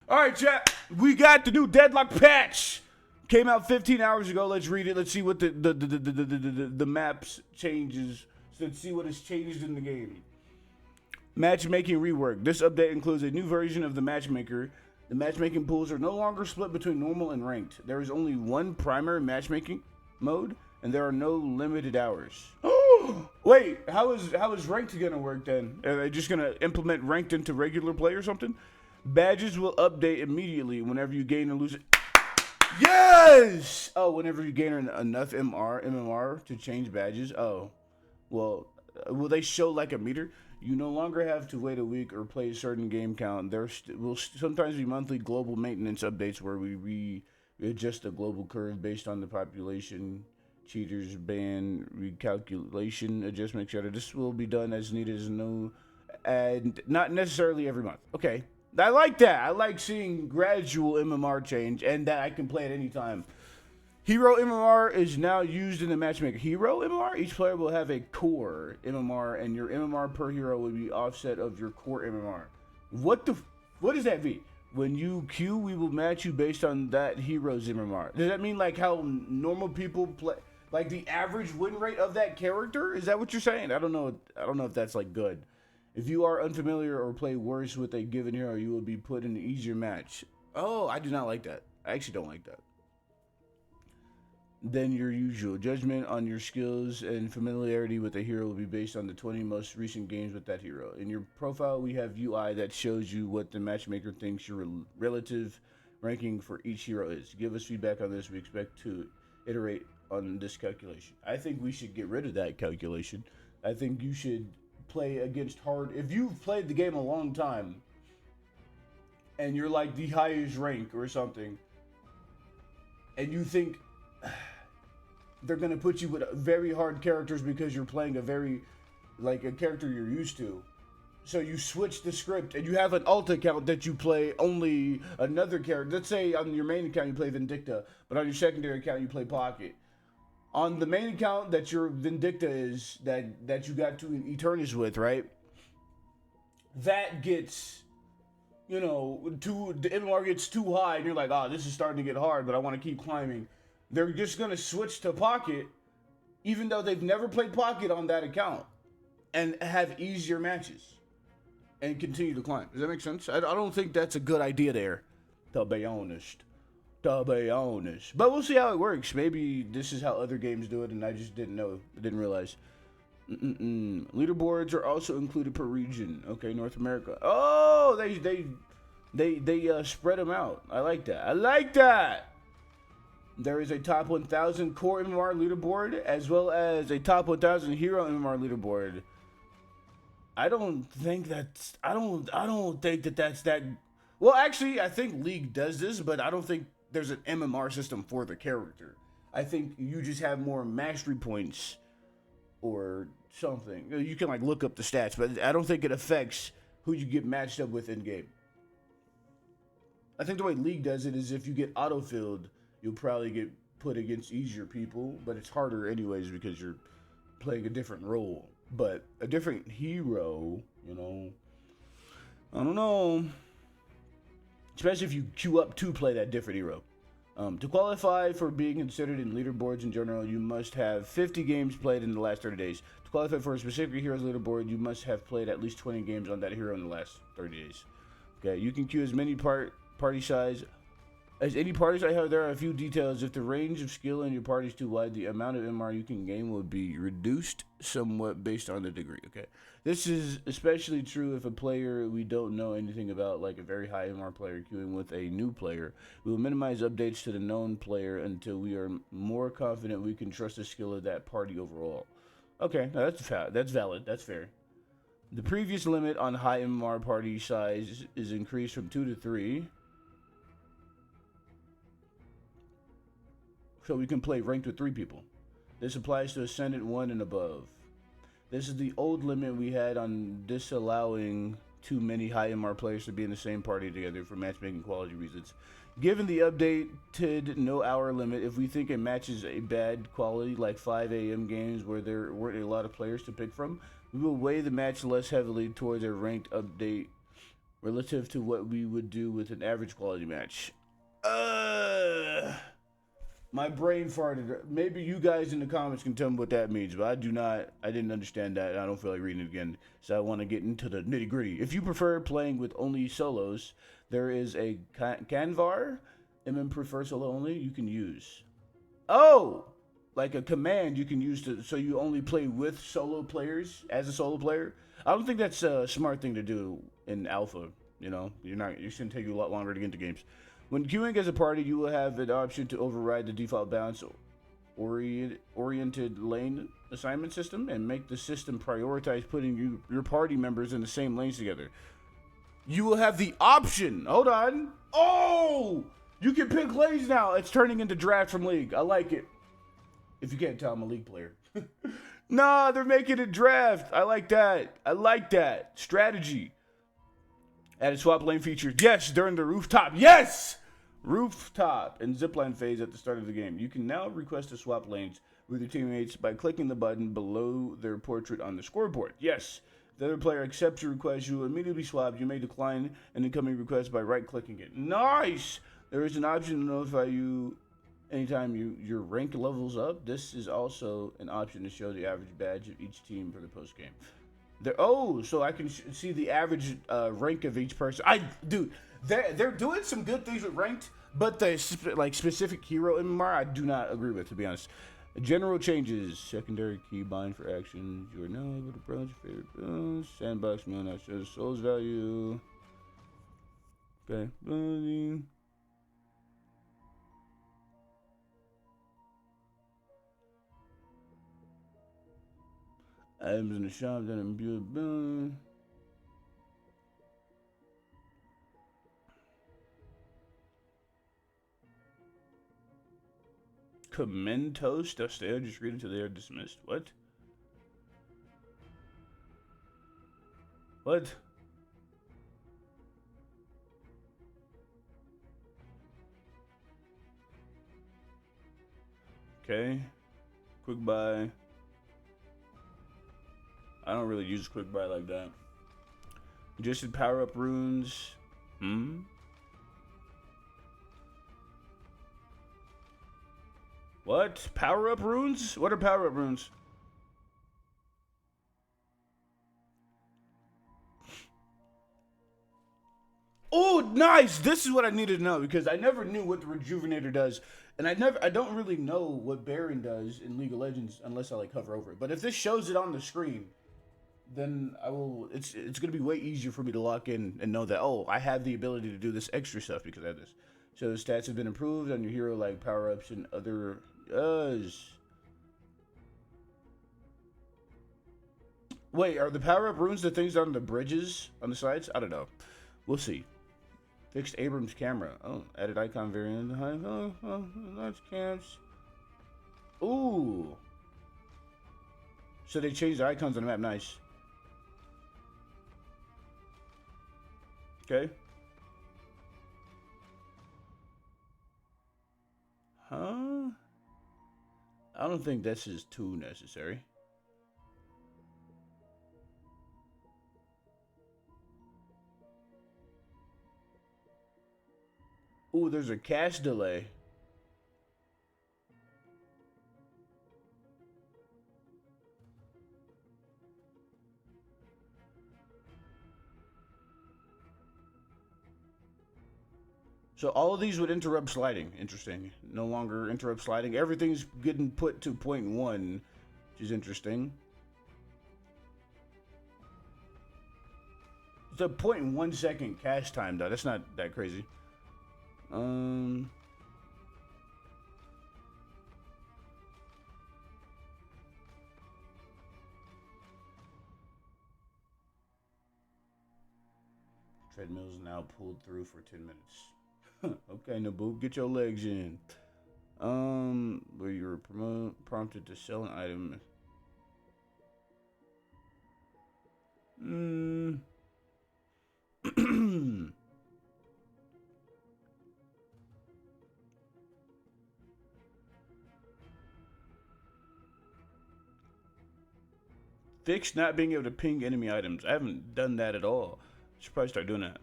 All right, chat. We got the new Deadlock patch. Came out 15 hours ago. Let's read it. Let's see what the maps changes. Let's see what has changed in the game. Matchmaking rework. This update includes a new version of the matchmaker. The matchmaking pools are no longer split between normal and ranked. There is only one primary matchmaking mode, and there are no limited hours. Wait, how is ranked gonna work then? Are they just gonna implement ranked into regular play or something? Badges will update immediately whenever you gain or lose it. Yes! Oh, whenever you gain enough MMR to change badges. Oh, well, will they show like a meter? You no longer have to wait a week or play a certain game count. There will sometimes be monthly global maintenance updates where we readjust the global curve based on the population, cheaters, ban, recalculation, adjustment, etc. This will be done as needed and not necessarily every month. Okay. I like that. I like seeing gradual MMR change and that I can play at any time. Hero MMR is now used in the matchmaker. Hero MMR? Each player will have a core MMR and your MMR per hero will be offset of your core MMR. What does that mean? When you queue, we will match you based on that hero's MMR. Does that mean like how normal people play, like the average win rate of that character? Is that what you're saying? I don't know if that's like good. If you are unfamiliar or play worse with a given hero, you will be put in an easier match. Oh, I do not like that. I actually don't like that. Then your usual judgment on your skills and familiarity with the hero will be based on the 20 most recent games with that hero. In your profile, we have UI that shows you what the matchmaker thinks your relative ranking for each hero is. Give us feedback on this. We expect to iterate on this calculation. I think we should get rid of that calculation. I think you should play against hard. If you've played the game a long time and you're like the highest rank or something, and you think they're gonna put you with very hard characters because you're playing a character you're used to, so you switch the script and you have an alt account that you play only another character. Let's say on your main account you play Vindicta, but on your secondary account you play Pocket. On the main account that your Vindicta is, that you got to Eternus with, right? That gets, the MMR gets too high, and you're like, oh, this is starting to get hard, but I want to keep climbing. They're just going to switch to Pocket, even though they've never played Pocket on that account, and have easier matches, and continue to climb. Does that make sense? I don't think that's a good idea there, to be honest. But we'll see how it works. Maybe this is how other games do it, and I just didn't know. I didn't realize. Leaderboards are also included per region. Okay, North America. Oh, they spread them out. I like that. There is a top 1,000 core MMR leaderboard as well as a top 1,000 hero MMR leaderboard. I don't think that's that. Well, actually, I think League does this, but I don't think there's an MMR system for the character. I think you just have more mastery points or something. You can like look up the stats, but I don't think it affects who you get matched up with in game. I think the way League does it is if you get autofilled, you'll probably get put against easier people, but it's harder anyways because you're playing a different role. But a different hero, I don't know. Especially if you queue up to play that different hero. To qualify for being considered in leaderboards in general, you must have 50 games played in the last 30 days. To qualify for a specific hero's leaderboard, you must have played at least 20 games on that hero in the last 30 days. Okay, you can queue as many party size as any party size. However, there are a few details. If the range of skill in your party is too wide, the amount of MR you can gain will be reduced somewhat based on the degree. Okay, this is especially true if a player we don't know anything about, like a very high MR player queuing with a new player. We will minimize updates to the known player until we are more confident we can trust the skill of that party overall. Okay, now that's valid. That's fair. The previous limit on high MR party size is increased from 2 to 3. So we can play ranked with 3 people. This applies to Ascendant 1 and above. This is the old limit we had on disallowing too many high MR players to be in the same party together for matchmaking quality reasons. Given the updated no hour limit, if we think a match is a bad quality, like 5 a.m. games where there weren't a lot of players to pick from, we will weigh the match less heavily towards a ranked relative to what we would do with an average quality match. My brain farted. Maybe you guys in the comments can tell me what that means, but I do not. I didn't understand that, and I don't feel like reading it again. So I want to get into the nitty gritty. If you prefer playing with only solos, there is a canvar. MM prefer solo only. You can use. Oh, like a command you can use to so you only play with solo players as a solo player. I don't think that's a smart thing to do in alpha. You know, you shouldn't take you a lot longer to get into games. When queuing as a party, you will have an option to override the default balance oriented lane assignment system and make the system prioritize putting your party members in the same lanes together. You will have the option. Hold on. Oh, you can pick lanes now. It's turning into draft from League. I like it. If you can't tell, I'm a League player. Nah, they're making it draft. I like that. I like that. Strategy. Added swap lane feature. Yes, during the rooftop. Yes! Rooftop and zipline phase at the start of the game. You can now request to swap lanes with your teammates by clicking the button below their portrait on the scoreboard. Yes. If the other player accepts your request, you will immediately swap. You may decline an incoming request by right-clicking it. Nice! There is an option to notify you anytime your rank levels up. This is also an option to show the average badge of each team for the post-game. So I can see the average rank of each person. Dude, they're doing some good things with ranked, but the specific hero MMR, I do not agree with, to be honest. General changes: secondary key bind for action. You are now able to browse your favorite builds. Sandbox mill now shows souls value. Okay, building. Items in the shop that imbue ability. Commentos to stay or just read until they are dismissed. What? What? Okay. Quick buy. I don't really use quick buy like that. Adjusted power up runes. What? Power up runes? What are power up runes? Oh, nice! This is what I needed to know because I never knew what the Rejuvenator does. And I don't really know what Baron does in League of Legends unless I hover over it. But if this shows it on the screen, then I will. It's gonna be way easier for me to lock in and know that I have the ability to do this extra stuff because I have this. So the stats have been improved on your hero, like power ups and other. Wait, are the power up runes the things on the bridges on the sides? I don't know. We'll see. Fixed Abrams camera. Oh, added icon variant. Large camps. Ooh. So they changed the icons on the map. Nice. Okay. Huh? I don't think this is too necessary. Ooh, there's a cache delay. So all of these would interrupt sliding. Interesting. No longer interrupt sliding. Everything's getting put to 0.1, which is interesting. It's a 0.1 second cache time, though. That's not that crazy. Treadmill's now pulled through for 10 minutes. Okay, Naboo, get your legs in. Where you were prompted to sell an item. Fix not being able to ping enemy items. I haven't done that at all. Should probably start doing that.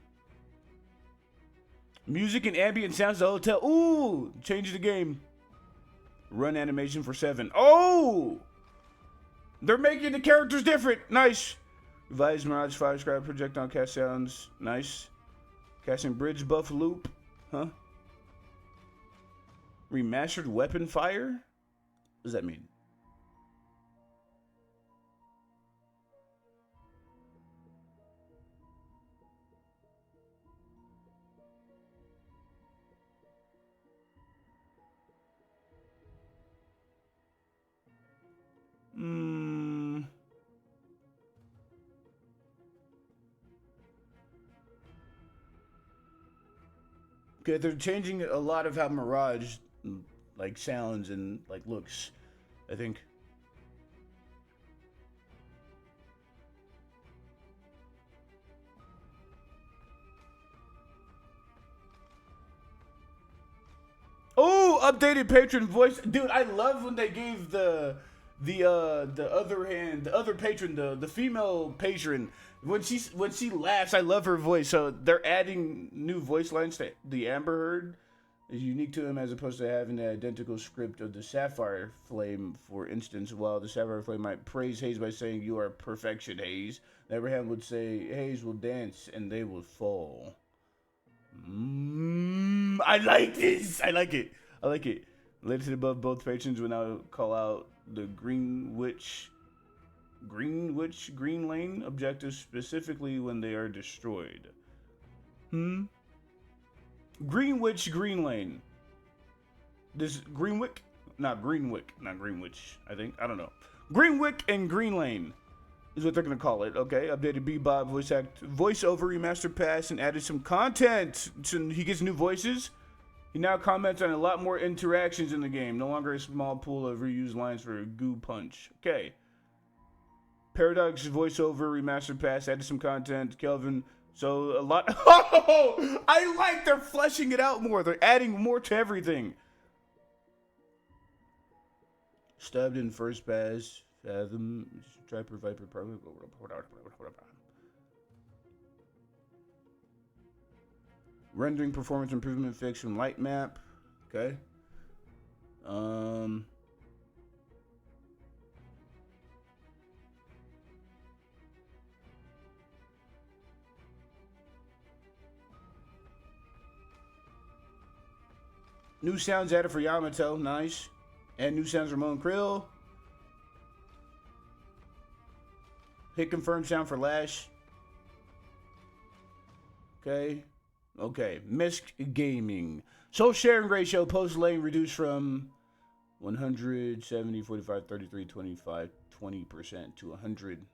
Music and ambient sounds the hotel. Ooh, change the game. Run animation for 7. Oh! They're making the characters different. Nice. Revised Mirage 5 scribe projectile cast sounds. Nice. Casting bridge buff loop. Huh? Remastered weapon fire? What does that mean? Okay, they're changing a lot of how Mirage like sounds and like looks, I think. Oh, updated patron voice, dude. I love when they gave the other patron, the female patron, when she laughs. I love her voice. So they're adding new voice lines to the Amber Heard is unique to him as opposed to having the identical script of the Sapphire Flame. For instance, while the Sapphire Flame might praise Hayes by saying you are perfection, Hayes, Abraham would say Hayes will dance and they will fall. I like this. I like it. I like it. Later to the above, both patrons will now call out the Green Lane objectives specifically when they are destroyed. Green Lane. This Greenwick? Not Greenwich, I think. I don't know. Greenwick and Green Lane is what they're gonna call it. Okay, updated Bebop voiceover remaster pass and added some content. So he gets new voices. He now comments on a lot more interactions in the game. No longer a small pool of reused lines for a goo punch. Okay. Paradox voiceover remaster pass added some content. Kelvin. So a lot. Oh, I like they're fleshing it out more. They're adding more to everything. Stabbed in first pass. Fathom. Striper Viper. Rendering performance improvement fix from light map. Okay. New sounds added for Yamato. Nice. And new sounds Ramon Krill. Hit confirm sound for Lash. Okay. Okay. Misk Gaming. Soul sharing ratio post lane reduced from 170, 45, 33, 25, 20% to 100.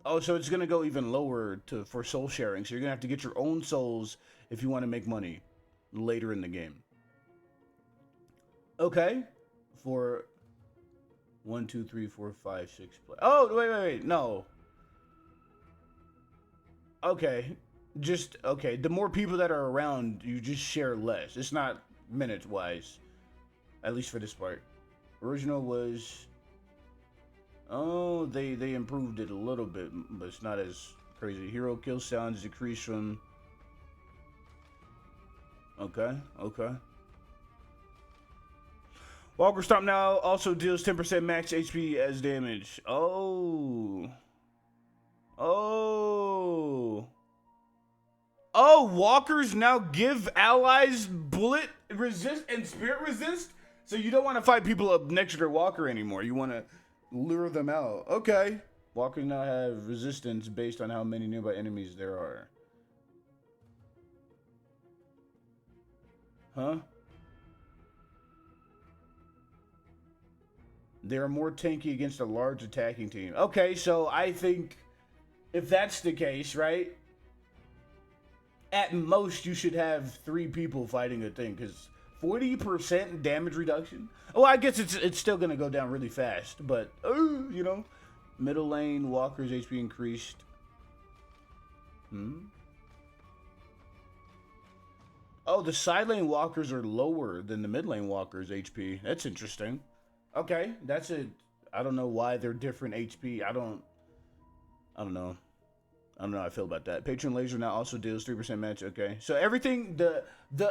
Oh, so it's going to go even lower for soul sharing. So you're going to have to get your own souls if you want to make money later in the game. Okay. For 1, 2, 3, 4, 5, 6 play. Oh, wait. No. Okay. Okay. The more people that are around, you just share less. It's not minutes wise. At least for this part. Original was... Oh, they improved it a little bit, but it's not as crazy. Hero kill sounds decreased from... Okay. Walker Stomp now also deals 10% max HP as damage. Oh, walkers now give allies bullet resist and spirit resist? So you don't want to fight people up next to their walker anymore. You want to lure them out. Okay. Walkers now have resistance based on how many nearby enemies there are. Huh? They are more tanky against a large attacking team. Okay, so I think if that's the case, right? At most, you should have 3 people fighting a thing, because 40% damage reduction? Oh, I guess it's still going to go down really fast, but, you know. Middle lane, Walker's HP increased. Oh, the side lane Walkers are lower than the mid lane Walkers' HP. That's interesting. Okay, that's it. I don't know why they're different HP. I don't know. I don't know how I feel about that. Patron laser now also deals 3% match. Okay, so everything, the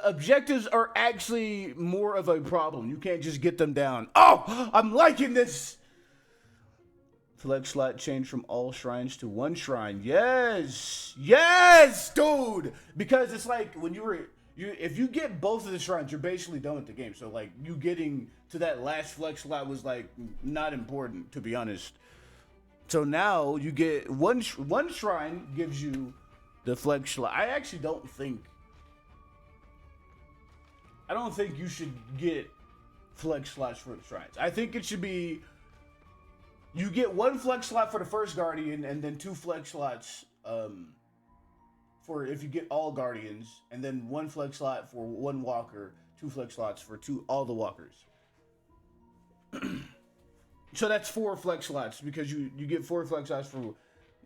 objectives are actually more of a problem. You can't just get them down. Oh, I'm liking this. Flex slot change from all shrines to one shrine. Yes, yes, dude. Because it's like when if you get both of the shrines, you're basically done with the game. So like you getting to that last flex slot was like not important, to be honest. So now you get one shrine gives you the flex slot. I actually don't think you should get flex slots for the shrines. I think it should be you get one flex slot for the first guardian and then 2 flex slots for if you get all guardians, and then 1 flex slot for 1 walker, 2 flex slots for all the walkers. So that's 4 flex slots because you get 4 flex slots for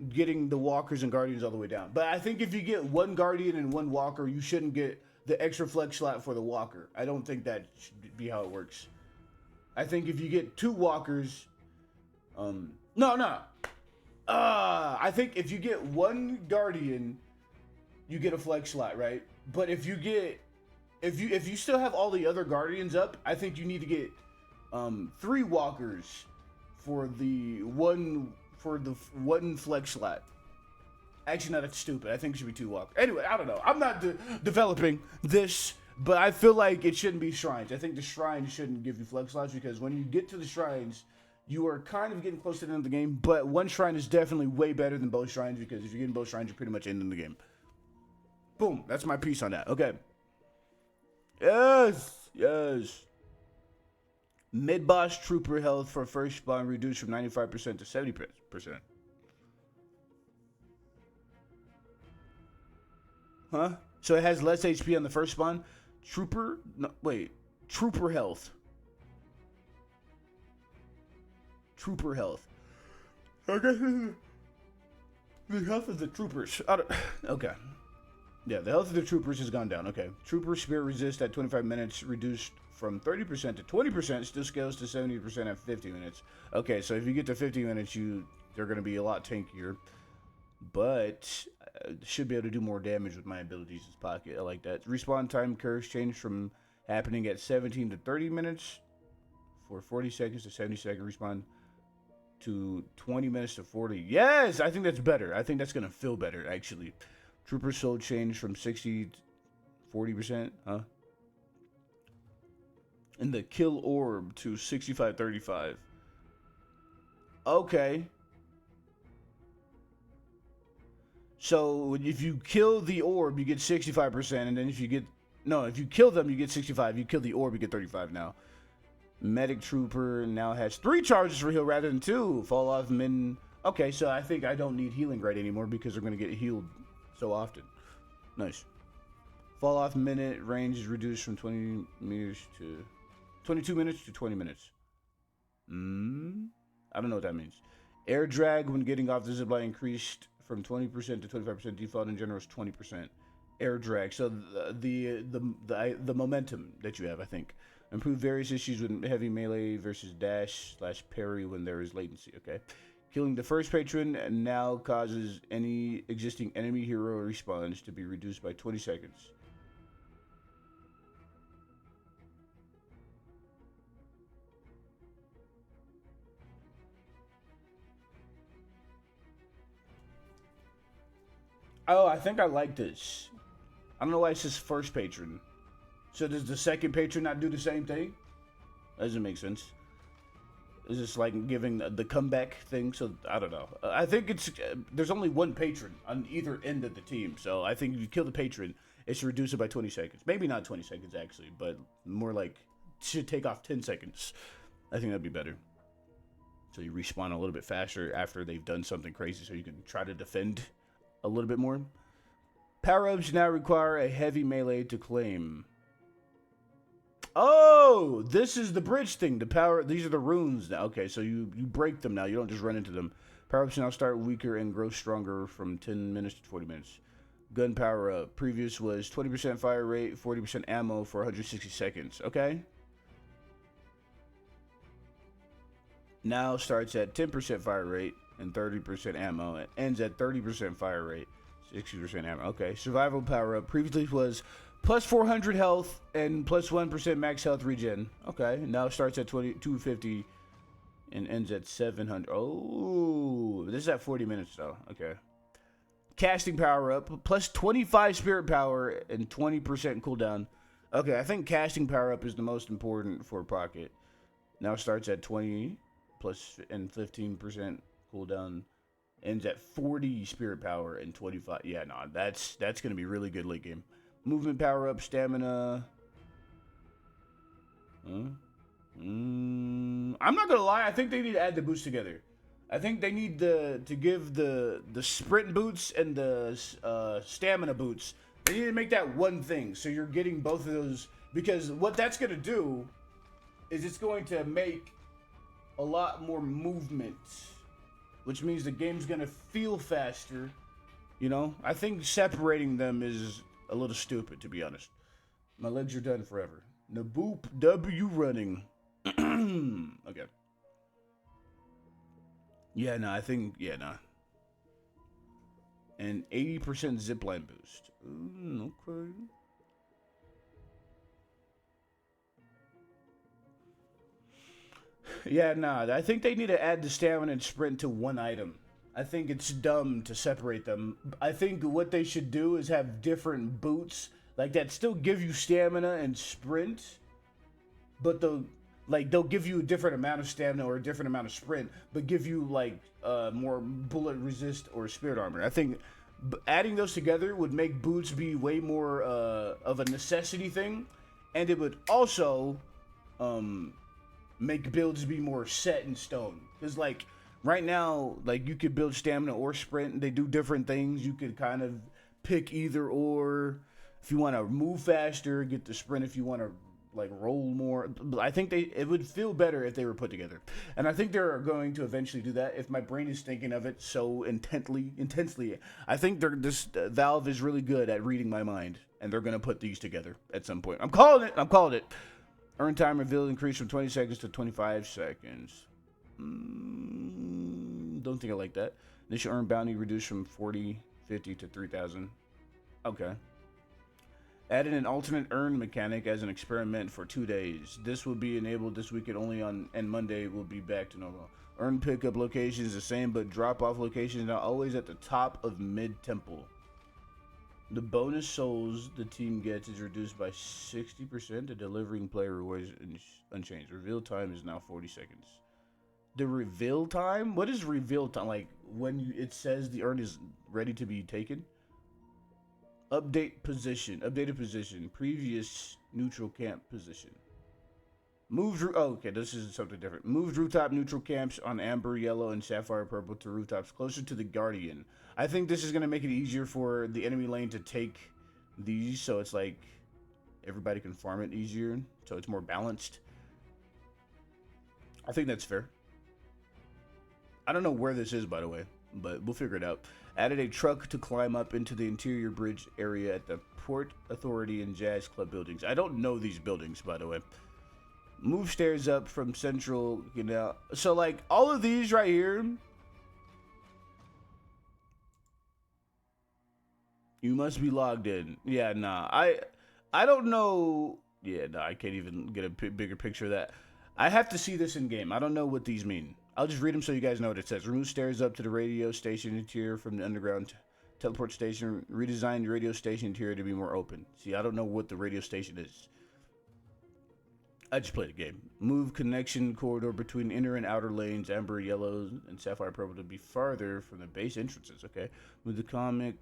getting the walkers and guardians all the way down. But I think if you get 1 guardian and 1 walker, you shouldn't get the extra flex slot for the walker. I don't think that should be how it works. I think if you get 2 walkers, I think if you get 1 guardian, you get a flex slot, right? But if you still have all the other guardians up, I think you need to get 3 walkers for the one flex slot. Actually, no, that's stupid. I think it should be 2 walkers. Anyway, I don't know. I'm not developing this, but I feel like it shouldn't be shrines. I think the shrines shouldn't give you flex slots because when you get to the shrines, you are kind of getting close to the end of the game. But 1 shrine is definitely way better than both shrines because if you're getting both shrines, you're pretty much ending the game. Boom. That's my piece on that. Okay. Yes. Mid-boss trooper health for first spawn reduced from 95% to 70%. Huh? So it has less HP on the first spawn? Trooper health. Trooper health. Okay. The health of the troopers. Okay. Yeah, the health of the troopers has gone down. Okay. Trooper spirit resist at 25 minutes reduced from 30% to 20%, still scales to 70% at 50 minutes. Okay, so if you get to 50 minutes, they're going to be a lot tankier. But should be able to do more damage with my abilities in pocket. I like that. Respawn time curves change from happening at 17 to 30 minutes for 40 seconds to 70 second respawn to 20 minutes to 40. Yes, I think that's better. I think that's going to feel better, actually. Trooper soul change from 60 to 40%, huh? And the kill orb to 65-35. Okay. So if you kill the orb, you get 65%, and then if you kill them, you get 65. If you kill the orb, you get 35 now. Medic trooper now has 3 charges for heal rather than 2. Fall off min. Okay, so I think I don't need healing right anymore because they're going to get healed so often. Nice. Fall off minute range is reduced from 20 meters to 22 minutes to 20 minutes. I don't know what that means. Air drag when getting off the zipline increased from 20% to 25%. Default in general is 20%. Air drag. So the momentum that you have, I think. Improve various issues with heavy melee versus dash / parry when there is latency. Okay. Killing the first patron now causes any existing enemy hero respawns to be reduced by 20 seconds. Oh, I think I like this. I don't know why it says first patron. So does the second patron not do the same thing? That doesn't make sense. Is this like giving the comeback thing? So I don't know. I think there's only 1 patron on either end of the team. So I think if you kill the patron, it should reduce it by 20 seconds. Maybe not 20 seconds actually, but more like should take off 10 seconds. I think that'd be better. So you respawn a little bit faster after they've done something crazy, so you can try to defend a little bit more. Power-ups now require a heavy melee to claim. Oh, this is the bridge thing. These are the runes now. Okay, so you break them now. You don't just run into them. Power-ups now start weaker and grow stronger from 10 minutes to 40 minutes. Gun power-up. Previous was 20% fire rate, 40% ammo for 160 seconds. Okay. Now starts at 10% fire rate and 30% ammo. It ends at 30% fire rate, 60% ammo. Okay, survival power up previously was plus 400 health and plus 1% max health regen. Okay, now it starts at 250 and ends at 700. Oh, this is at 40 minutes though. Okay. Casting power up plus 25 spirit power and 20% cooldown. Okay, I think casting power up is the most important for Pocket. Now it starts at 20 plus and 15% cooldown. Ends at 40 spirit power and 25. Yeah, no, that's gonna be really good late game. Movement power up, stamina. I'm not gonna lie. I think they need to add the boots together. I think they need to give the sprint boots and the stamina boots. They need to make that one thing, so you're getting both of those. Because what that's gonna do is it's going to make a lot more movement, which means the game's gonna feel faster. You know, I think separating them is a little stupid, to be honest. My legs are done forever. Naboop W running. Okay. Yeah, no, I think, yeah, no. And 80% zipline boost. Okay. Yeah, nah, I think they need to add the stamina and sprint to one item. I think it's dumb to separate them. I think what they should do is have different boots like that still give you stamina and sprint, but they'll give you a different amount of stamina or a different amount of sprint, but give you like more bullet resist or spirit armor. I think adding those together would make boots be way more of a necessity thing, and it would also make builds be more set in stone. Because like right now, like you could build stamina or sprint, and they do different things. You could kind of pick either or. If you want to move faster, get the sprint. If you want to like roll more, I think it would feel better if they were put together. And I think they're going to eventually do that. If my brain is thinking of it so intensely, I think this Valve is really good at reading my mind, and they're going to put these together at some point. I'm calling it. Earn time revealed increased from 20 seconds to 25 seconds. Don't think I like that. Initial earn bounty reduced from 40, 50 to 3,000. Okay. Added an alternate earn mechanic as an experiment for 2 days. This will be enabled this weekend only and Monday will be back to normal. Earn pickup location is the same, but drop-off location is now always at the top of mid-temple. The bonus souls the team gets is reduced by 60%. The delivering player rewards unchanged. Reveal time is now 40 seconds. The reveal time? What is reveal time? Like when it says the earn is ready to be taken? Updated position. Previous neutral camp position. Okay, this is something different. Moved rooftop neutral camps on amber, yellow, and sapphire purple to rooftops closer to the guardian. I think this is going to make it easier for the enemy lane to take these, so it's like everybody can farm it easier, so it's more balanced. I think that's fair. I don't know where this is, by the way, but we'll figure it out. Added a truck to climb up into the interior bridge area at the Port Authority and Jazz Club buildings. I don't know these buildings, by the way. Move stairs up from central, you know. So, like, all of these right here, you must be logged in. Yeah, nah. I don't know. Yeah, nah, I can't even get a bigger picture of that. I have to see this in game. I don't know what these mean. I'll just read them so you guys know what it says. Remove stairs up to the radio station interior from the underground teleport station. Redesign the radio station interior to be more open. See, I don't know what the radio station is. I just played a game. Move connection corridor between inner and outer lanes, amber, yellow, and sapphire purple to be farther from the base entrances. Okay. Move the cosmic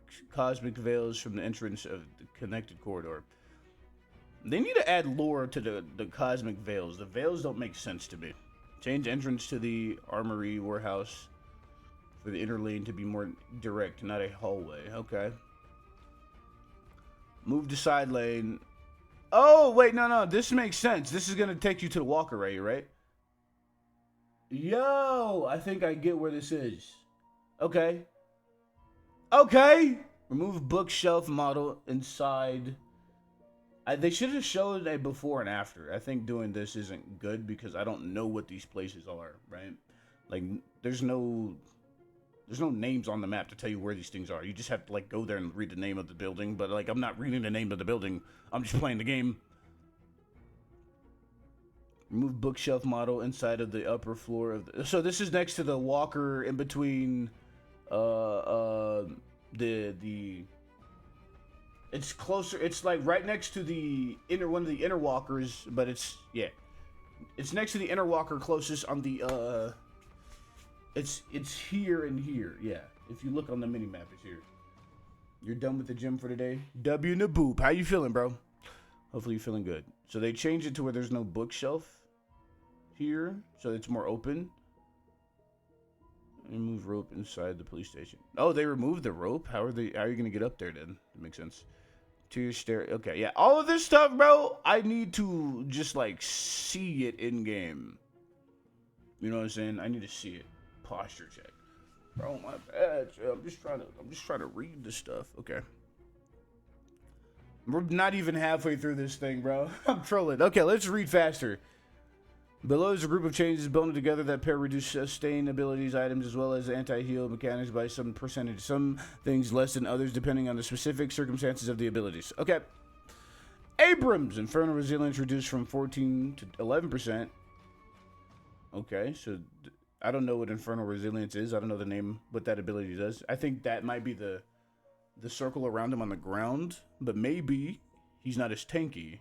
veils from the entrance of the connected corridor. They need to add lore to the cosmic veils. The veils don't make sense to me. Change entrance to the armory warehouse for the inner lane to be more direct, not a hallway. Okay. Move the side lane. Oh, wait, no. This makes sense. This is going to take you to the walker right here, right? Yo, I think I get where this is. Okay. Remove bookshelf model inside. They should have showed a before and after. I think doing this isn't good because I don't know what these places are, right? Like, there's no There's no names on the map to tell you where these things are. You just have to, like, go there and read the name of the building. But, like, I'm not reading the name of the building. I'm just playing the game. Remove bookshelf model inside of the upper floor of the... So this is next to the walker in between... It's closer. It's, like, right next to the one of the inner walkers. But it's... Yeah. It's next to the inner walker closest on the... It's here and here, yeah. If you look on the mini map, it's here. You're done with the gym for today? W in the boop. How you feeling, bro? Hopefully you're feeling good. So they changed it to where there's no bookshelf here, so it's more open. And move rope inside the police station. Oh, they removed the rope? How are you gonna get up there then? That makes sense. To your stair. Okay, yeah. All of this stuff, bro, I need to just like see it in game. You know what I'm saying? I need to see it. Posture check. Bro, my bad. I'm just trying to read the stuff. Okay. We're not even halfway through this thing, bro. I'm trolling. Okay, let's read faster. Below is a group of changes bundled together that pair reduce sustain abilities items as well as anti-heal mechanics by some percentage. Some things less than others depending on the specific circumstances of the abilities. Okay. Abrams. Infernal Resilience reduced from 14 to 11%. Okay, so... I don't know what Infernal Resilience is. I don't know the name, what that ability does. I think that might be the circle around him on the ground, but maybe he's not as tanky.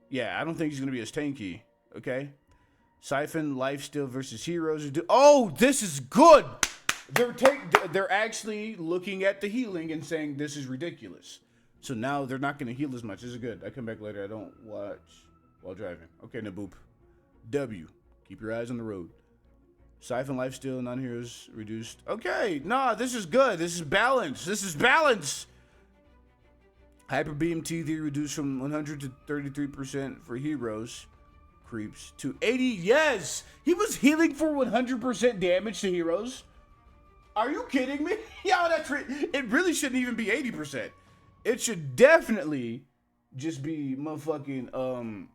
Yeah, I don't think he's going to be as tanky, okay? Siphon, Lifesteal versus Heroes. Oh, this is good! They're actually looking at the healing and saying this is ridiculous. So now they're not going to heal as much. This is good. I come back later. I don't watch while driving. Okay, Naboop. W. Keep your eyes on the road. Siphon, Lifesteal, non-heroes reduced. Okay, nah, this is good. This is balance. This is balance. Hyper Beam T3 reduced from 100 to 33% for heroes. Creeps to 80. Yes, he was healing for 100% damage to heroes. Are you kidding me? Yo, it really shouldn't even be 80%. It should definitely just be motherfucking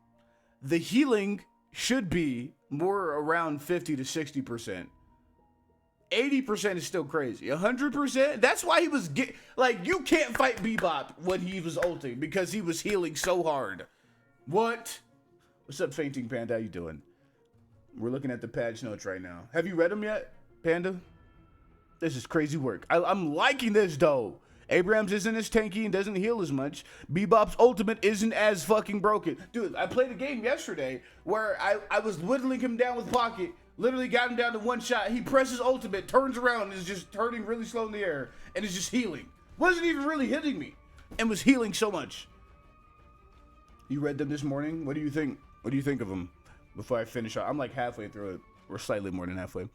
the healing should be more around 50 to 60%. 80% is still crazy. 100%? That's why he was like, you can't fight Bebop when he was ulting because he was healing so hard. What? What's up, Fainting Panda? How you doing? We're looking at the patch notes right now. Have you read them yet, Panda? This is crazy work. I'm liking this, though. Abrams isn't as tanky and doesn't heal as much. Bebop's ultimate isn't as fucking broken. Dude, I played a game yesterday where I was whittling him down with Pocket, literally got him down to one shot. He presses ultimate, turns around, and is just turning really slow in the air, and is just healing. Wasn't even really hitting me, and was healing so much. You read them this morning? What do you think? What do you think of them? Before I finish, I'm like halfway through it. We're slightly more than halfway.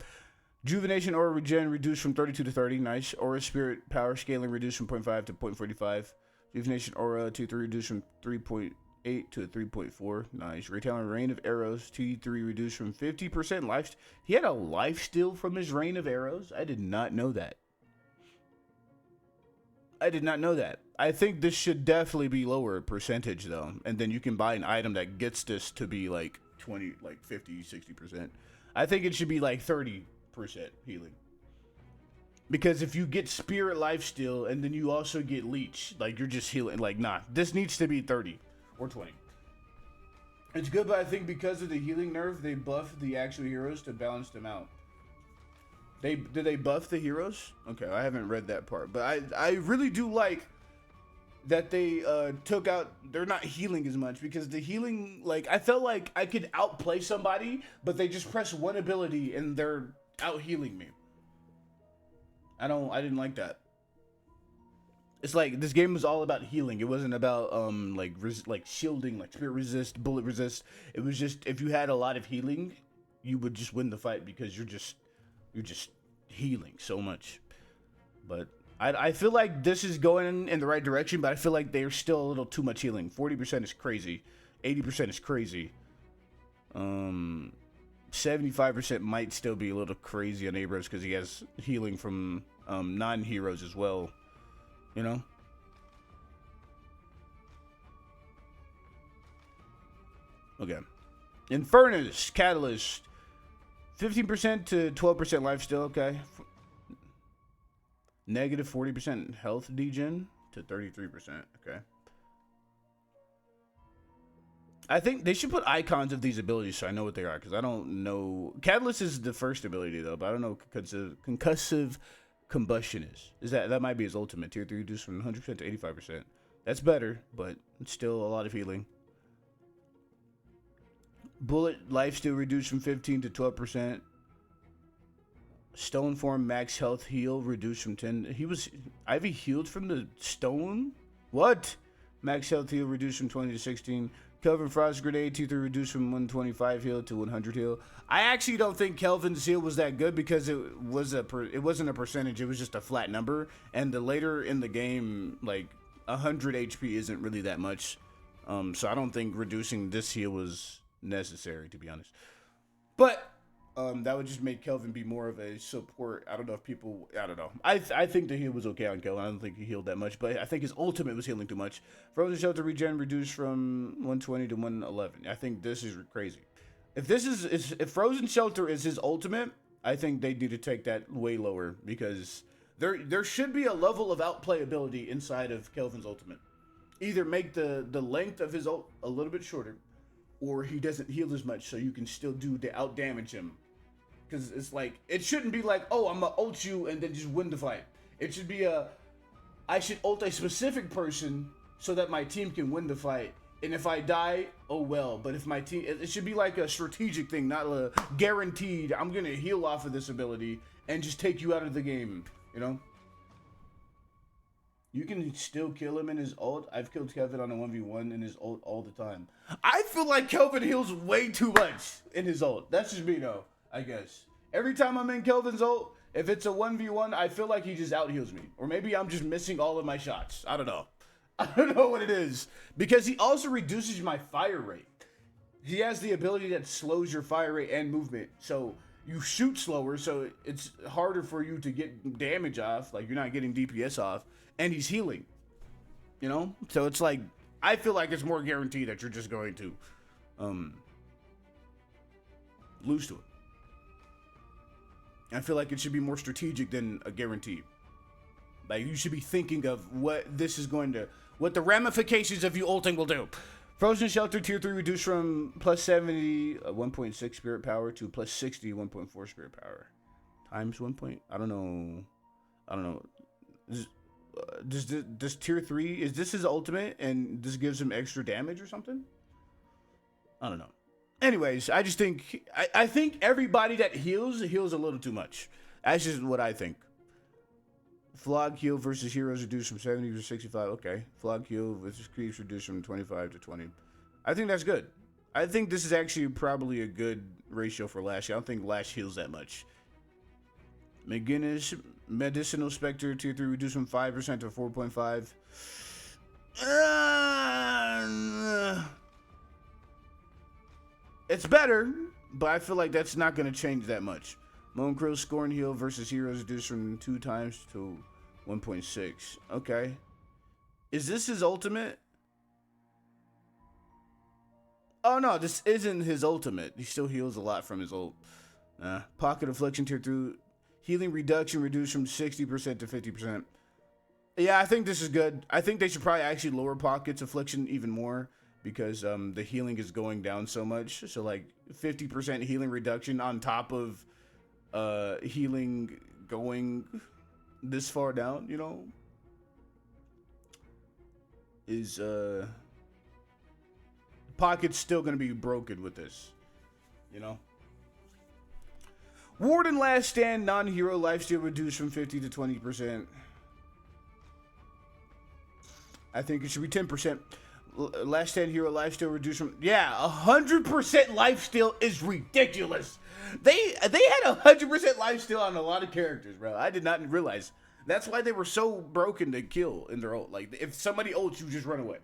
Juvenation Aura Regen reduced from 32 to 30. Nice. Aura Spirit Power Scaling reduced from 0.5 to 0.45. Juvenation Aura T3 reduced from 3.8 to 3.4. Nice. Retailing Rain of Arrows T3 reduced from 50% life. He had a life steal from his Rain of Arrows? I did not know that. I did not know that. I think this should definitely be lower percentage though. And then you can buy an item that gets this to be like 20, like 50, 60%. I think it should be like 30% healing. Because if you get Spirit Lifesteal and then you also get Leech, like you're just healing, like nah, this needs to be 30 or 20. It's good, but I think because of the healing nerf, they buffed the actual heroes to balance them out. Did they buff the heroes? Okay, I haven't read that part, but I really do like that they took out, they're not healing as much, because the healing, like I felt like I could outplay somebody, but they just press one ability and they're out healing me. I didn't like that. It's like this game was all about healing. It wasn't about like shielding, like spirit resist, bullet resist. It was just if you had a lot of healing, you would just win the fight because you're just healing so much. But I feel like this is going in the right direction, but I feel like they're still a little too much healing. 40% is crazy. 80% is crazy. 75% might still be a little crazy on Abrams because he has healing from non-heroes as well. You know? Okay. Infernus, Catalyst. 15% to 12% lifesteal, okay. Negative 40% health degen to 33%. Okay. I think they should put icons of these abilities so I know what they are, because I don't know. Catalyst is the first ability, though, but I don't know what concussive combustion is. That might be his ultimate. Tier 3 reduced from 100% to 85%. That's better, but it's still a lot of healing. Bullet lifesteal reduced from 15 to 12%. Stone form max health heal reduced from 10. Ivy healed from the stone? What? Max health heal reduced from 20 to 16. Kelvin Frost grenade T3 reduced from 125 heal to 100 heal. I actually don't think Kelvin's heal was that good because it wasn't a percentage. It was just a flat number. And the later in the game, like 100 HP isn't really that much. So I don't think reducing this heal was necessary, to be honest. But that would just make Kelvin be more of a support. I don't know. I think the heal was okay on Kelvin. I don't think he healed that much, but I think his ultimate was healing too much. Frozen Shelter regen reduced from 120 to 111. I think this is crazy. If Frozen Shelter is his ultimate, I think they need to take that way lower, because there should be a level of outplayability inside of Kelvin's ultimate. Either make the length of his ult a little bit shorter, or he doesn't heal as much, so you can still out damage him. Because it's like, it shouldn't be like, oh, I'm gonna ult you and then just win the fight. It should be I should ult a specific person so that my team can win the fight. And if I die, oh well. But if my team, it should be like a strategic thing, not a guaranteed, I'm gonna heal off of this ability and just take you out of the game, you know? You can still kill him in his ult. I've killed Kelvin on a 1v1 in his ult all the time. I feel like Kelvin heals way too much in his ult. That's just me, though, I guess. Every time I'm in Kelvin's ult, if it's a 1v1, I feel like he just out-heals me. Or maybe I'm just missing all of my shots. I don't know. I don't know what it is. Because he also reduces my fire rate. He has the ability that slows your fire rate and movement. So you shoot slower, so it's harder for you to get damage off. Like, you're not getting DPS off. And he's healing, you know? So it's like, I feel like it's more guaranteed that you're just going to lose to it. I feel like it should be more strategic than a guarantee. Like, you should be thinking of what the ramifications of you ulting will do. Frozen Shelter Tier 3 reduced from plus 70, 1.6 spirit power to plus 60, 1.4 spirit power. Times 1 point, I don't know. Does Tier 3, is this his ultimate and this gives him extra damage or something? I don't know. Anyways, I just think, I think everybody that heals a little too much. That's just what I think. Flog heal versus heroes reduced from 70 to 65. Okay. Flog heal versus creeps reduced from 25 to 20. I think that's good. I think this is actually probably a good ratio for Lash. I don't think Lash heals that much. McGinnis, Medicinal Spectre, Tier 3 reduced from 5% to 4.5. It's better, but I feel like that's not going to change that much. Monkrill Scorn Heal versus Heroes reduced from 2 times to 1.6. Okay. Is this his ultimate? Oh no, this isn't his ultimate. He still heals a lot from his ult. Pocket Affliction Tier 3. Healing reduction reduced from 60% to 50%. Yeah, I think this is good. I think they should probably actually lower Pocket's Affliction even more, because the healing is going down so much. So like 50% healing reduction on top of healing going this far down, you know, is Pocket's still gonna be broken with this, you know. Warden Last Stand non-hero lifesteal reduced from 50 to 20%. I think it should be 10%. Last Stand hero lifesteal reduced from 100% lifesteal is ridiculous. They had 100% lifesteal on a lot of characters, bro. I did not realize. That's why they were so broken to kill in their ult. Like, if somebody ults, you just run away.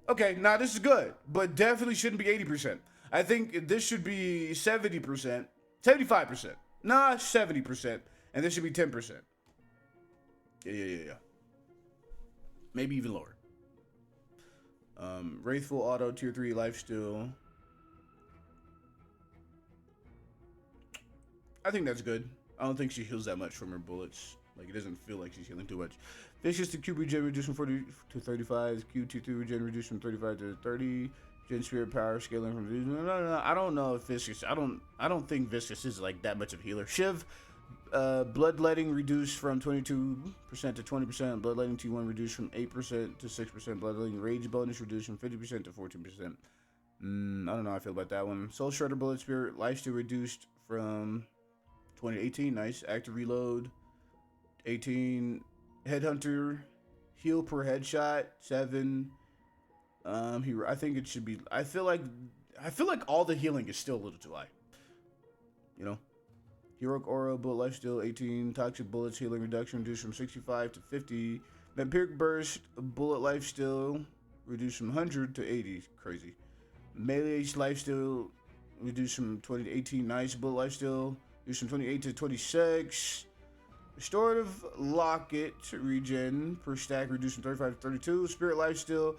Okay, now this is good, but definitely shouldn't be 80%. I think this should be 70%. 75%. Nah, 70%. And this should be 10%. Yeah. Maybe even lower. Wraithful Auto Tier 3 Lifesteal. I think that's good. I don't think she heals that much from her bullets. Like, it doesn't feel like she's healing too much. Vicious to Q regen reduced from 40 to 35. Q2 regen reduced from 35 to 30. Gen Spirit power scaling from no. I don't know if Vicious. I don't think Vicious is like that much of a healer. Shiv, bloodletting reduced from 22% to 20%. Bloodletting T1 reduced from 8% to 6%. Bloodletting rage bonus reduced from 50% to 14%. I don't know how I feel about that one. Soul Shredder Bullet Spirit lifesteal reduced from 20 to 18. Nice. Active reload 18. Headhunter heal per headshot 7. I think it should be. I feel like all the healing is still a little too high. You know, Heroic Aura Bullet Lifesteal 18. Toxic Bullets healing reduction reduced from 65 to 50. Vampiric Burst Bullet Lifesteal reduced from 100 to 80. Crazy. Melee Lifesteal reduced from 20 to 18. Nice. Bullet Lifesteal reduced from 28 to 26. Restorative Locket regen per stack reduced from 35 to 32. Spirit Lifesteal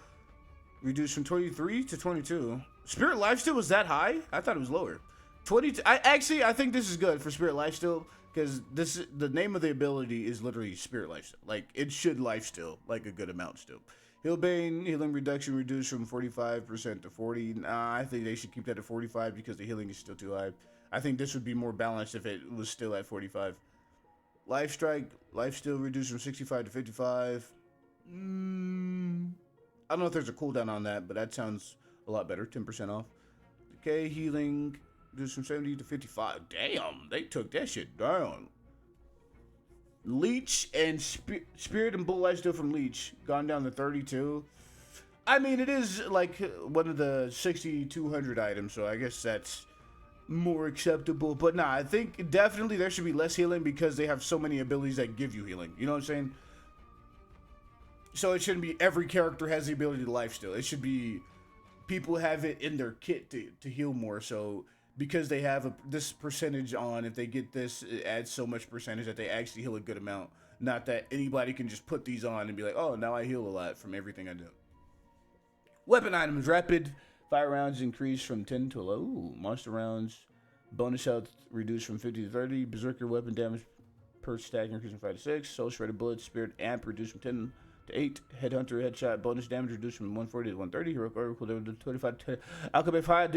reduced from 23 to 22. Spirit Lifesteal was that high? I thought it was lower. 22. I think this is good for Spirit Lifesteal because the name of the ability is literally Spirit Lifesteal. Like, it should lifesteal like a good amount still. Healbane healing reduction reduced from 45% to 40. Nah, I think they should keep that at 45 because the healing is still too high. I think this would be more balanced if it was still at 45. Life Strike lifesteal reduced from 65 to 55. I don't know if there's a cooldown on that, but that sounds a lot better. 10% off. Decay healing reduced from 70 to 55. Damn, they took that shit down. Leech and Spirit and Bullet Lifesteal from Leech gone down to 32. I mean, it is like one of the 6,200 items, so I guess that's more acceptable. But nah, I think definitely there should be less healing because they have so many abilities that give you healing. You know what I'm saying? So it shouldn't be every character has the ability to lifesteal. It should be people have it in their kit to heal more. So because they have this percentage on, if they get this, it adds so much percentage that they actually heal a good amount. Not that anybody can just put these on and be like, oh, now I heal a lot from everything I do. Weapon items, rapid fire rounds increased from 10 to 11. Ooh, monster rounds, bonus health reduced from 50 to 30. Berserker weapon damage per stack increased from 5 to 6. Soul Shredder Bullet Spirit Amp reduced from 10 to 8. Headhunter headshot bonus damage reduced from 140 to 130. Heroic Aura cooldown to 25 to 10. Alchemy fire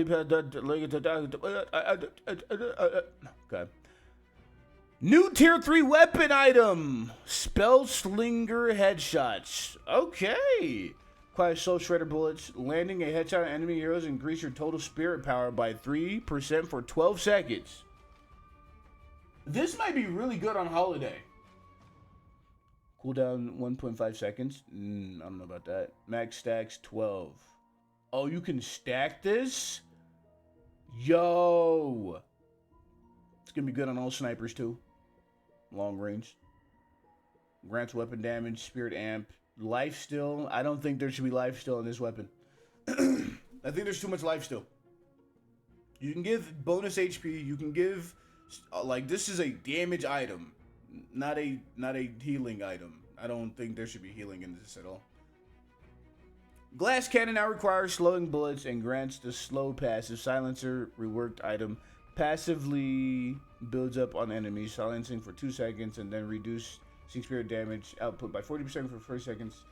okay. New tier 3 weapon item. Spell Slinger headshots. Okay. Acquire Soul Shredder bullets. Landing a headshot on enemy heroes increase your total spirit power by 3% for 12 seconds. This might be really good on holiday. Cooldown 1.5 seconds. I don't know about that. Max stacks 12. Oh, you can stack this? Yo. It's going to be good on all snipers too. Long range. Grants weapon damage, spirit amp. Life still. I don't think there should be life still in this weapon. I think there's too much life still. You can give bonus HP. You can give like this is a damage item, not a healing item. I don't think there should be healing in this at all. Glass cannon now requires slowing bullets and grants the slow passive. Silencer reworked item passively builds up on enemies, silencing for 2 seconds and then reduce spirit damage output by 40% for 4 seconds.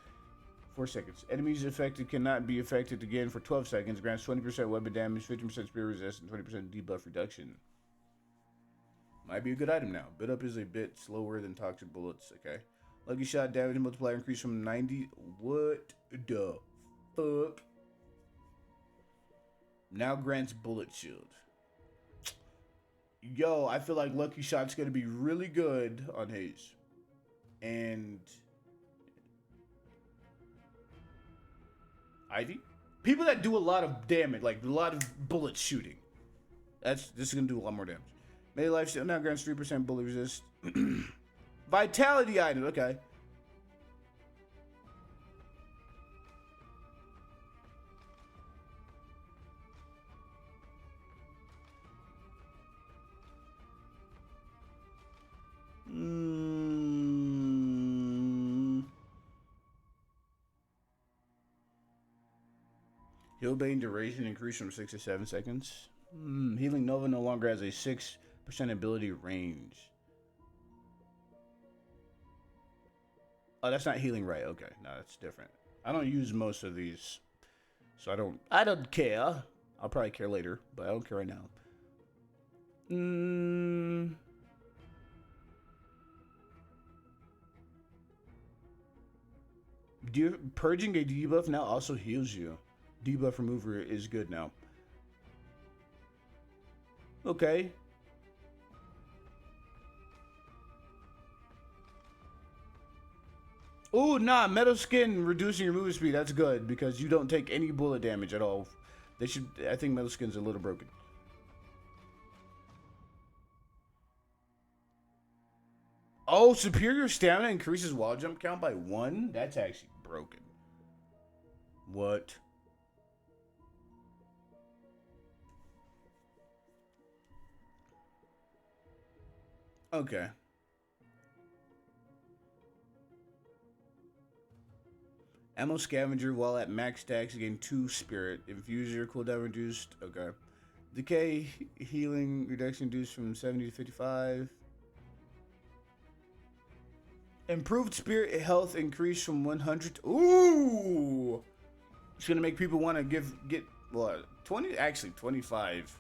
4 seconds. Enemies affected cannot be affected again for 12 seconds. Grants 20% weapon damage, 50% spirit resist, and 20% debuff reduction. Might be a good item now. Bit up is a bit slower than toxic bullets. Okay. Lucky shot damage multiplier increase from 90. What the fuck? Now grants bullet shield. Yo, I feel like Lucky Shot's gonna be really good on Haze. And Ivy? People that do a lot of damage, like a lot of bullet shooting. This is gonna do a lot more damage. Melee lifesteal now grants 3% bullet resist. Vitality item, okay. Healbane duration increased from 6 to 7 seconds. Healing Nova no longer has a 6% ability range. Oh, that's not healing right. Okay, no, that's different. I don't use most of these, so I don't care. I'll probably care later, but I don't care right now. Purging a debuff now also heals you. Debuff remover is good now. Okay. Oh, nah, metal skin reducing your movement speed. That's good because you don't take any bullet damage at all. They should. I think metal skin's a little broken. Oh, superior stamina increases wall jump count by 1? That's actually broken. What? Okay. Ammo scavenger while at max stacks gain 2 spirit. Infuser cooldown reduced. Okay. Decay healing reduction reduced from 70 to 55. Improved spirit health increase from 100 to, ooh! It's gonna make people want to get what? 20? Actually, 25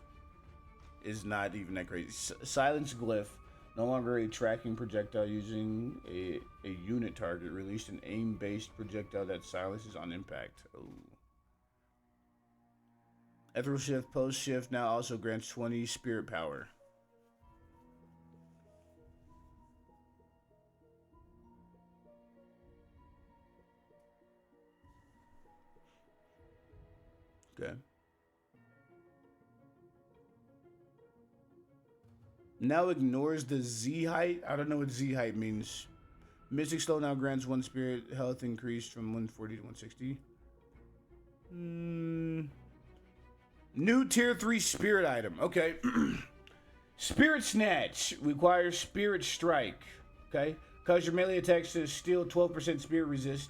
is not even that crazy. Silence glyph. No longer a tracking projectile using a unit target. Released an aim-based projectile that silences on impact. Oh. Ethereal shift, post shift now also grants 20 spirit power. Okay. Now ignores the Z height. I don't know what Z height means. Mystic Slow now grants 1 spirit health increase from 140 to 160. New tier 3 spirit item. Okay. Spirit Snatch requires Spirit Strike. Okay. Cause your melee attacks to steal 12% spirit resist.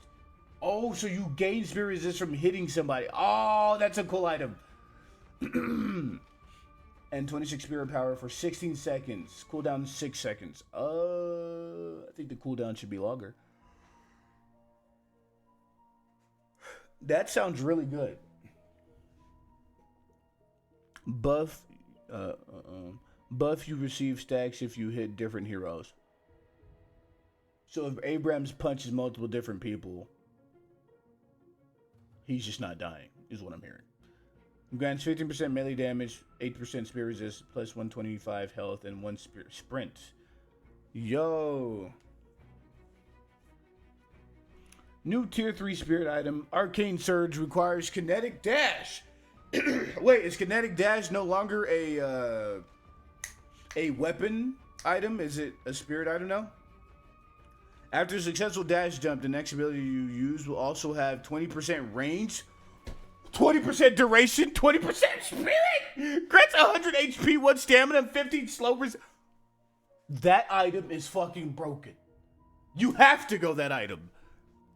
Oh, so you gain spirit resist from hitting somebody. Oh, that's a cool item. And 26 spirit power for 16 seconds. Cooldown 6 seconds. I think the cooldown should be longer. That sounds really good. Buff you receive stacks if you hit different heroes. So if Abrams punches multiple different people, he's just not dying, is what I'm hearing. Grants 15% melee damage, 8% spirit resist, plus 125 health, and 1 spirit sprint. Yo. New tier 3 spirit item, Arcane Surge requires kinetic dash. Wait, is kinetic dash no longer a weapon item? Is it a spirit item now? After a successful dash jump, the next ability you use will also have 20% range, 20% duration, 20% spirit, grants 100 HP, 1 stamina, and 15 slow resist. That item is fucking broken. You have to go that item.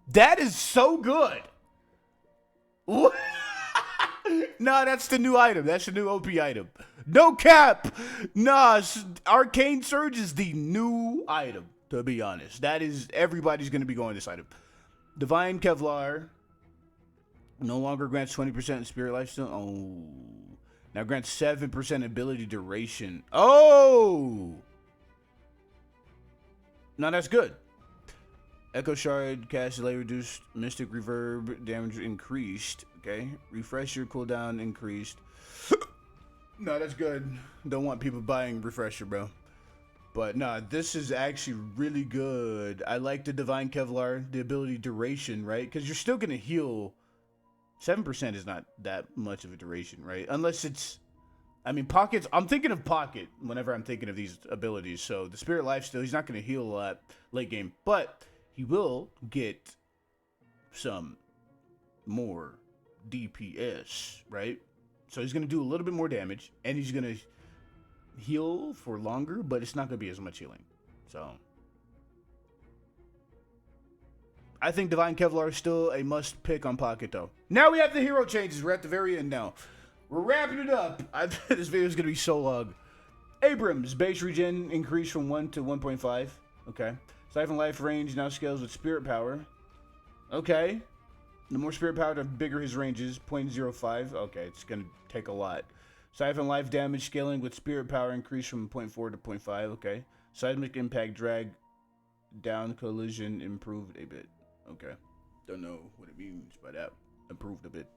That is so good. Nah, that's the new item. That's the new OP item. No cap. Nah, Arcane Surge is the new item, to be honest. That is, everybody's going to be going this item. Divine Kevlar no longer grants 20% spirit lifesteal. Oh. Now grants 7% ability duration. Oh. Now that's good. Echo Shard, cast delay reduced, Mystic Reverb, damage increased. Okay. Refresher cooldown increased. No, that's good. Don't want people buying Refresher, bro. But nah, this is actually really good. I like the Divine Kevlar, the ability duration, right? Because you're still going to heal. 7% is not that much of a duration, right? Unless it's, I mean, Pocket's, I'm thinking of Pocket whenever I'm thinking of these abilities. So the Spirit Lifesteal, he's not going to heal a lot late game. But he will get some more DPS, right? So he's going to do a little bit more damage. And he's going to heal for longer, but it's not going to be as much healing. So I think Divine Kevlar is still a must pick on Pocket, though. Now we have the hero changes. We're at the very end now. We're wrapping it up. This video is going to be so long. Abrams, base regen increased from 1 to 1.5. Okay. Siphon life range now scales with spirit power. Okay. The more spirit power, the bigger his range is. 0.05. Okay, it's going to take a lot. Siphon life damage scaling with spirit power increased from 0.4 to 0.5. Okay. Seismic impact drag down collision improved a bit. Okay. Don't know what it means by that. Improved a bit.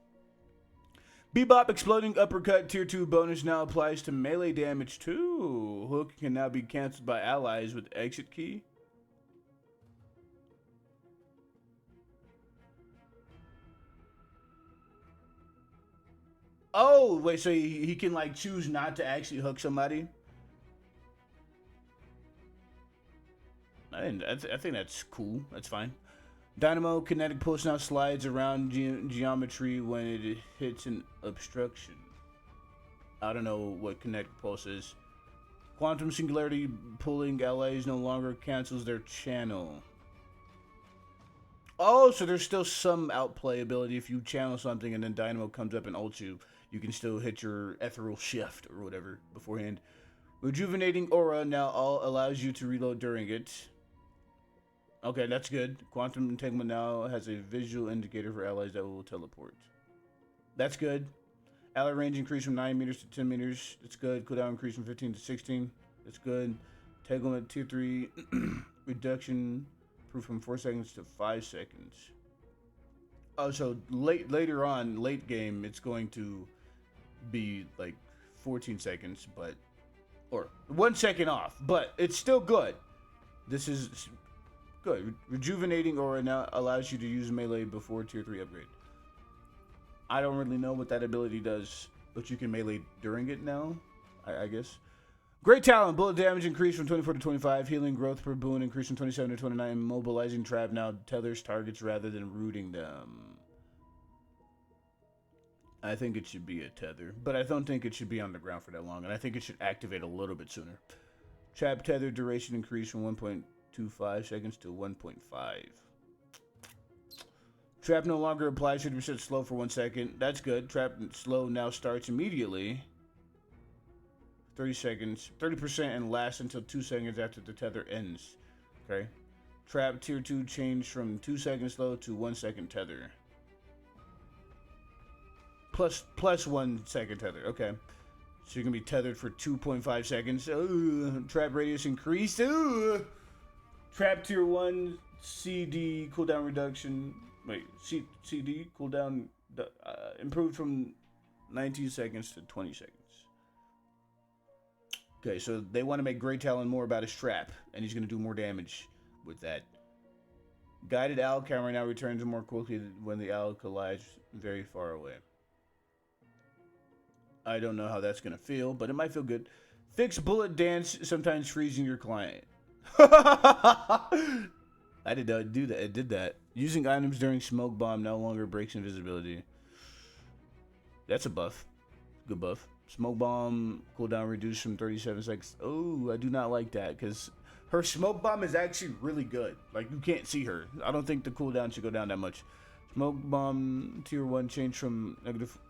Bebop exploding uppercut tier 2 bonus now applies to melee damage too. Hook can now be cancelled by allies with exit key. Oh, wait, so he can like choose not to actually hook somebody? I think that's cool. That's fine. Dynamo kinetic pulse now slides around geometry when it hits an obstruction. I don't know what kinetic pulse is. Quantum singularity pulling allies no longer cancels their channel. Oh, so there's still some outplay ability if you channel something and then Dynamo comes up and ults you. You can still hit your ethereal shift or whatever beforehand. Rejuvenating aura now allows you to reload during it. Okay, that's good. Quantum entanglement now has a visual indicator for allies that will teleport. That's good. Ally range increase from 9 meters to 10 meters. That's good. Cooldown increase from 15 to 16. That's good. Entanglement tier 3 reduction improved from 4 seconds to 5 seconds. Oh, so later on, late game, it's going to be like 14 seconds, but or 1 second off, but it's still good. This is good. Rejuvenating aura now allows you to use melee before tier 3 upgrade. I don't really know what that ability does, but you can melee during it now, I guess. Great talent. Bullet damage increased from 24 to 25. Healing growth per boon increased from 27 to 29. Mobilizing trap now tethers targets rather than rooting them. I think it should be a tether, but I don't think it should be on the ground for that long, and I think it should activate a little bit sooner. Trap tether duration increased from 1.25 seconds to 1.5. Trap no longer applies 50% slow for 1 second. That's good. Trap slow now starts immediately. 30 seconds. 30% and lasts until 2 seconds after the tether ends. Okay. Trap tier 2 changed from 2 seconds slow to 1 second tether. Plus 1 second tether. Okay. So you're going to be tethered for 2.5 seconds. Ooh. Trap radius increased. Ooh. Trap tier 1 CD cooldown reduction. Wait, CD cooldown improved from 19 seconds to 20 seconds. Okay, so they want to make Grey Talon more about his trap, and he's going to do more damage with that. Guided owl camera now returns more quickly when the owl collides very far away. I don't know how that's going to feel, but it might feel good. Fix bullet dance, sometimes freezing your client. I did do that. It did that. Using items during smoke bomb no longer breaks invisibility. That's a buff. Good buff. Smoke bomb cooldown reduced from 37 seconds. Oh, I do not like that because her smoke bomb is actually really good. Like, you can't see her. I don't think the cooldown should go down that much. Smoke bomb tier 1 changed from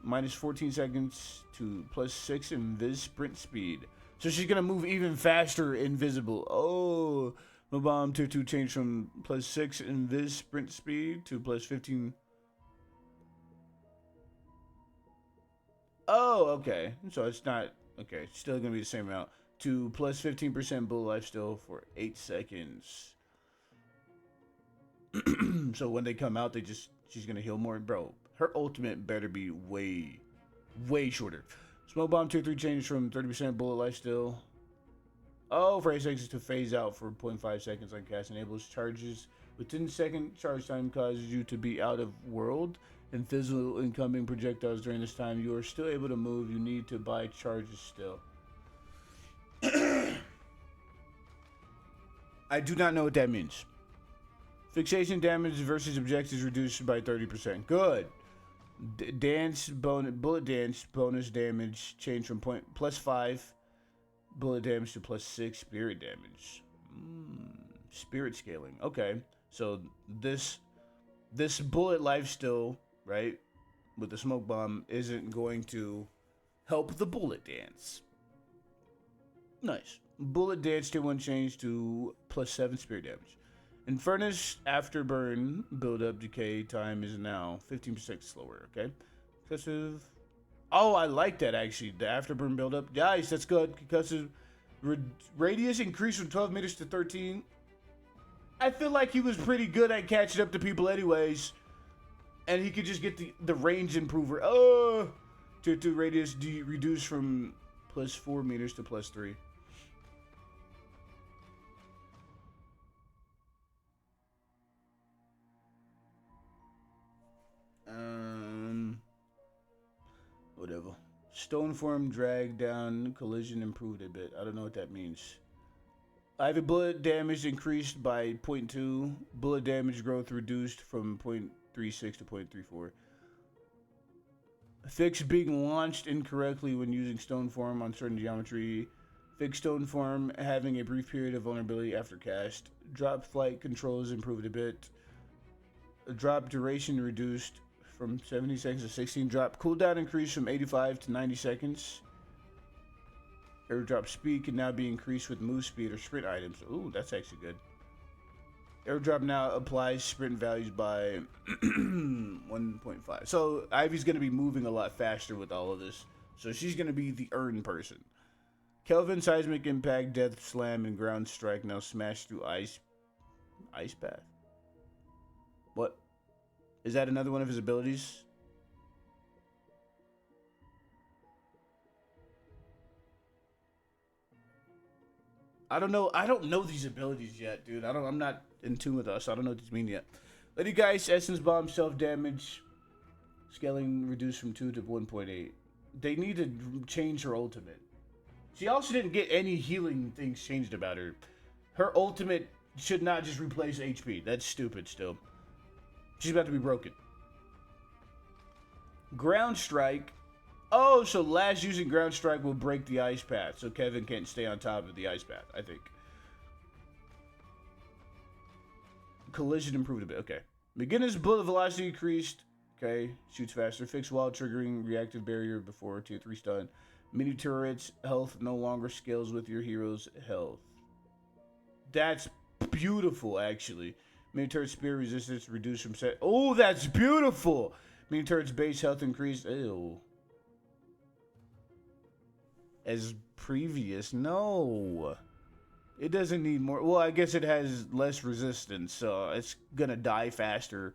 minus 14 seconds to plus 6 invis sprint speed. So she's going to move even faster invisible. Oh, smoke bomb tier 2 changed from plus 6 invis sprint speed to plus 15. Oh, okay. So it's not, okay, it's still going to be the same amount. To plus 15% bullet life still for 8 seconds. So when they come out, she's going to heal more. Bro, her ultimate better be way, way shorter. Smoke bomb tier 3 changed from 30% bullet life still. Oh, for 8 seconds to phase out for 0.5 seconds on cast. Enables charges within second charge time causes you to be out of world and physical incoming projectiles during this time. You are still able to move. You need to buy charges still. I do not know what that means. Fixation damage versus objectives reduced by 30%. Good. Bullet dance bonus damage changed from plus 5 bullet damage to plus 6 spirit damage. Spirit scaling. Okay. So this bullet life still, right, with the smoke bomb isn't going to help the bullet dance. Nice. Bullet dance tier 1 changed to plus 7 spirit damage. Furnace afterburn build-up decay time is now 15% slower. Okay, concussive. Oh, I like that actually. The afterburn build-up. Guys, that's good. Concussive radius increased from 12 meters to 13. I feel like he was pretty good at catching up to people anyways. And he could just get the range improver. Oh! To radius reduced from plus 4 meters to plus 3. Whatever. Stone form drag down, collision improved a bit. I don't know what that means. Ivy bullet damage increased by 0.2. Bullet damage growth reduced from 0.36 to 0.34. Fix being launched incorrectly when using stone form on certain geometry. Fix stone form having a brief period of vulnerability after cast. Drop flight controls improved a bit. Drop duration reduced from 70 seconds to 16. Drop cooldown increased from 85 to 90 seconds. Airdrop speed can now be increased with move speed or sprint items. Ooh, that's actually good. Airdrop now applies sprint values by 1.5. So Ivy's going to be moving a lot faster with all of this. So she's going to be the earn person. Kelvin, seismic impact, death slam, and ground strike now smash through ice path. What? Is that another one of his abilities? I don't know. I don't know these abilities yet, dude. I'm not in tune with us. So I don't know what these mean yet. Lady Geist, Essence Bomb, self damage, scaling reduced from 2 to 1.8. They need to change her ultimate. She also didn't get any healing things changed about her. Her ultimate should not just replace HP. That's stupid still. She's about to be broken. Ground Strike. Oh, so last using Ground Strike will break the ice path. So Kevin can't stay on top of the ice path, I think. Collision improved a bit. Okay. Beginner's bullet velocity increased. Okay. Shoots faster. Fixed while triggering reactive barrier before tier 3 stun. Mini turrets. Health no longer scales with your hero's health. That's beautiful, actually. Mini turret spear resistance reduced from set. Oh, that's beautiful. Mini turret's base health increased. Ew. As previous. No. It doesn't need more. Well, I guess it has less resistance, so it's going to die faster.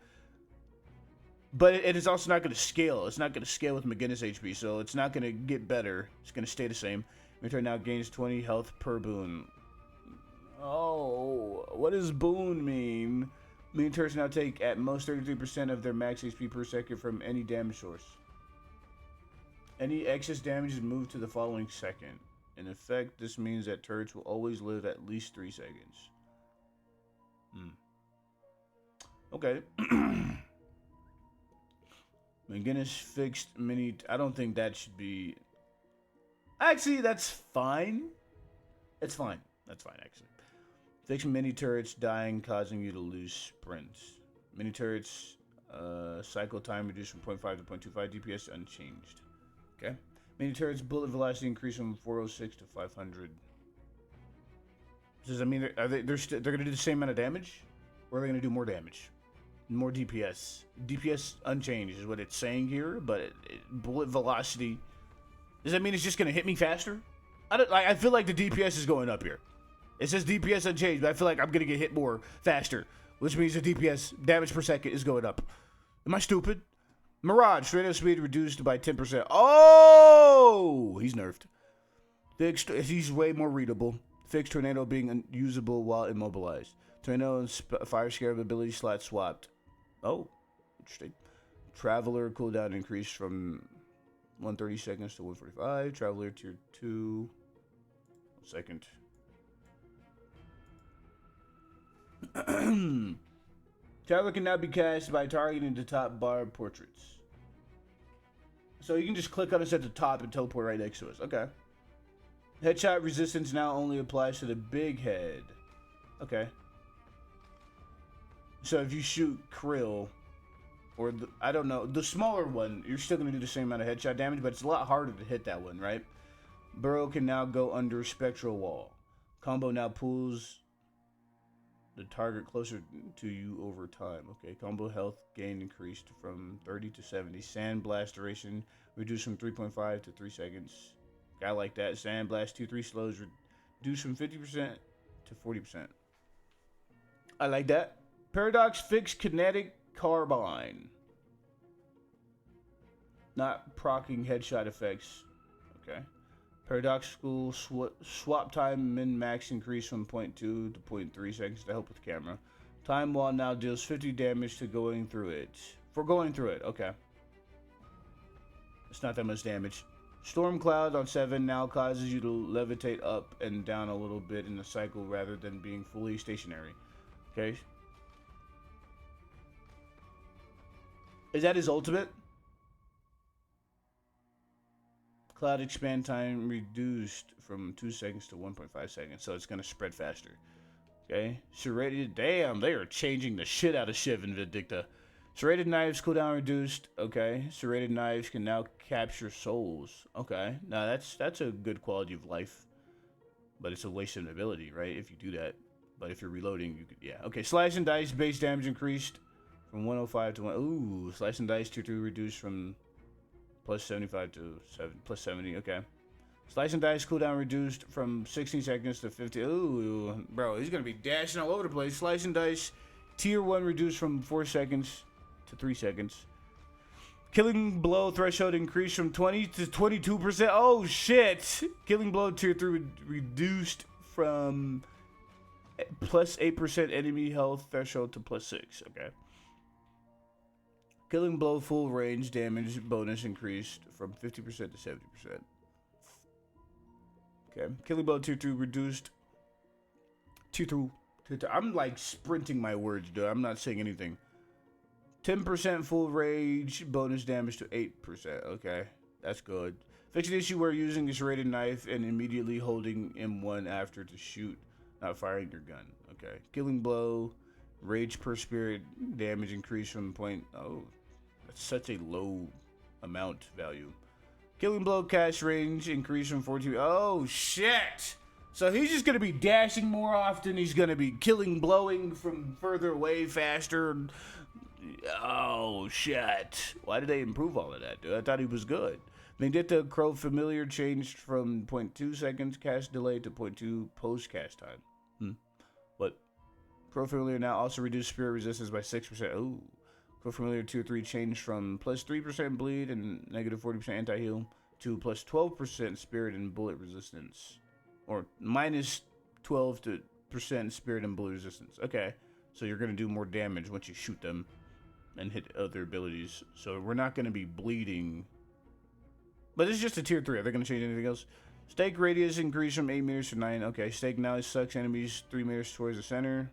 But it is also not going to scale. It's not going to scale with McGinnis HP, so it's not going to get better. It's going to stay the same. Mini turret now gains 20 health per boon. Oh, what does boon mean? Mini turrets now take at most 33% of their max HP per second from any damage source. Any excess damage is moved to the following second. In effect, this means that turrets will always live at least 3 seconds. Okay. McGinnis fixed mini... I don't think that should be... Actually, that's fine. It's fine. That's fine, actually. Fix mini turrets dying, causing you to lose sprints. Mini turrets cycle time reduced from 0.5 to 0.25. DPS unchanged. Okay. Mini turrets bullet velocity increased from 406 to 500. Does that mean they're going to do the same amount of damage, or are they going to do more damage, more DPS? DPS unchanged is what it's saying here, but bullet velocity. Does that mean it's just going to hit me faster? I feel like the DPS is going up here. It says DPS unchanged, but I feel like I'm going to get hit more faster, which means the DPS damage per second is going up. Am I stupid? Mirage, straight up speed reduced by 10%. Oh! He's nerfed. Fixed, he's way more readable. Fixed Tornado being unusable while immobilized. Tornado and Fire Scarab ability slot swapped. Oh, interesting. Traveler cooldown increased from 130 seconds to 145. Traveler tier 2. Second. Traveler can now be cast by targeting the top bar portraits. So you can just click on us at the top and teleport right next to us. Okay. Headshot resistance now only applies to the big head. Okay. So if you shoot Krill, or I don't know, the smaller one, you're still going to do the same amount of headshot damage, but it's a lot harder to hit that one, right? Burrow can now go under Spectral Wall. Combo now pulls the target closer to you over time. Okay, combo health gain increased from 30 to 70. Sand blast duration reduced from 3.5 to 3 seconds. I like that. Sand blast 2-3 slows reduced from 50% to 40%. I like that. Paradox fixed kinetic carbine. Not proccing headshot effects. Okay. Paradoxical swap time min max increase from 0.2 to 0.3 seconds to help with camera. Time wall now deals 50 damage to going through it. For going through it, okay. It's not that much damage. Storm cloud on 7 now causes you to levitate up and down a little bit in the cycle rather than being fully stationary. Okay. Is that his ultimate? Cloud expand time reduced from 2 seconds to 1.5 seconds, so it's going to spread faster. Okay. Serrated, damn, they are changing the shit out of Shiv and Vindicta. Serrated knives cooldown reduced. Okay. Serrated knives can now capture souls. Okay. Now that's a good quality of life, but it's a waste of ability, right? If you do that. But if you're reloading, you could, yeah. Okay. Slice and dice base damage increased from 105 to 1. Ooh, slice and dice tier 2 reduced from plus 75 to plus 70. Okay. Slice and dice cooldown reduced from 16 seconds to 50. Ooh, bro, he's gonna be dashing all over the place. Slice and dice tier 1 reduced from 4 seconds to 3 seconds. Killing blow threshold increased from 20 to 22%. Oh shit! Killing blow tier 3 reduced from plus 8% enemy health threshold to plus 6. Okay. Killing blow full range damage bonus increased from 50% to 70%. Okay. Killing blow tier 2 reduced. Tier 2. I'm like sprinting my words, dude. I'm not saying anything. 10% full range bonus damage to 8%. Okay. That's good. Fix an issue where using a serrated knife and immediately holding M1 after to shoot, not firing your gun. Okay. Killing blow. Rage per spirit damage increased from point. Oh, that's such a low amount value. Killing blow cast range increased from 14. Oh shit! So he's just gonna be dashing more often. He's gonna be killing blowing from further away faster. Oh shit! Why did they improve all of that, dude? I thought he was good. Vindicta Crow Familiar changed from 0.2 seconds cast delay to 0.2 post cast time. But Crow Familiar now also reduced spirit resistance by 6%. Ooh. Crow Familiar tier 3 changed from plus 3% bleed and negative 40% anti-heal to plus 12% spirit and bullet resistance. Or minus 12% spirit and bullet resistance. Okay. So you're going to do more damage once you shoot them and hit other abilities. So we're not going to be bleeding. But it's just a tier 3. Are they going to change anything else? Stake radius increased from 8 meters to 9. Okay. Stake now sucks enemies 3 meters towards the center.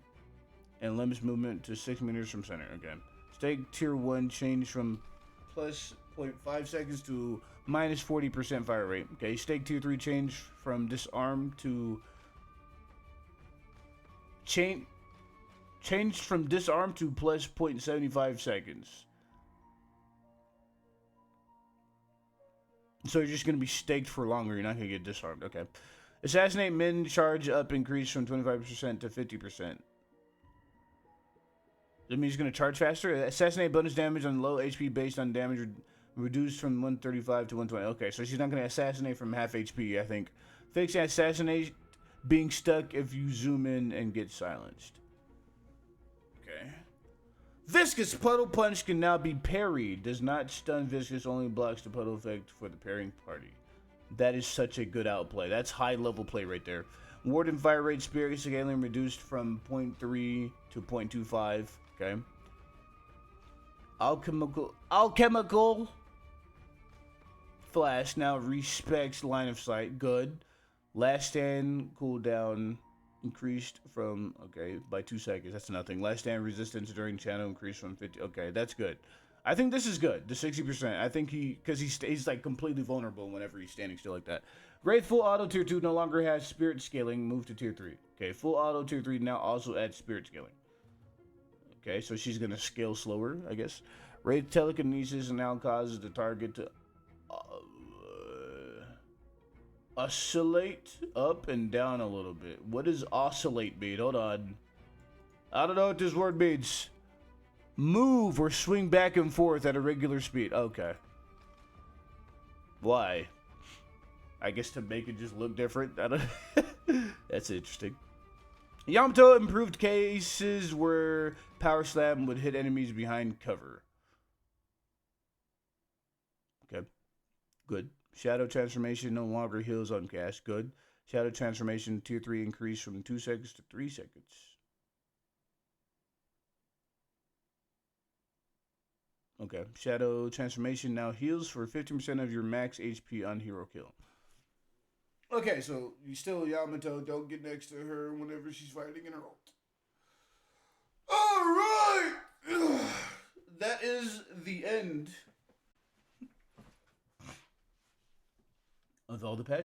And limits movement to 6 meters from center. Okay. Stake tier 1 changed from plus 0.5 seconds to minus 40% fire rate. Okay. Stake tier 3 changed from disarm to changed from disarm to plus 0.75 seconds. So you're just going to be staked for longer. You're not going to get disarmed. Okay. Assassinate min charge up increased from 25% to 50%. That means he's going to charge faster. Assassinate bonus damage on low HP based on damage reduced from 135 to 120. Okay, so she's not going to assassinate from half HP, I think. Fix assassinate being stuck if you zoom in and get silenced. Okay. Viscous Puddle Punch can now be parried. Does not stun Viscous, only blocks the puddle effect for the parrying party. That is such a good outplay. That's high level play right there. Warden fire rate spirit scaling reduced from 0.3 to 0.25. Okay. Alchemical Flash now respects line of sight. Good. Last stand cooldown increased from, okay, by 2 seconds. That's nothing. Last stand resistance during channel increased from 50. Okay, that's good. I think this is good. The 60%. I think because he's like completely vulnerable whenever he's standing still like that. Great full auto tier 2 no longer has spirit scaling. Move to tier 3. Okay, full auto tier 3 now also adds spirit scaling. Okay, so she's going to scale slower, I guess. Wraith telekinesis now causes the target to oscillate up and down a little bit. What does oscillate mean? Hold on. I don't know what this word means. Move or swing back and forth at a regular speed. Okay. Why? I guess to make it just look different. I don't. That's interesting. Yamato improved cases where Power Slam would hit enemies behind cover. Okay. Good. Shadow Transformation no longer heals on cast. Good. Shadow Transformation Tier 3 increased from 2 seconds to 3 seconds. Okay. Shadow Transformation now heals for 15% of your max HP on hero kill. Okay, so you still Yamato. Don't get next to her whenever she's fighting in her ult. Alright! That is the end of all the patches.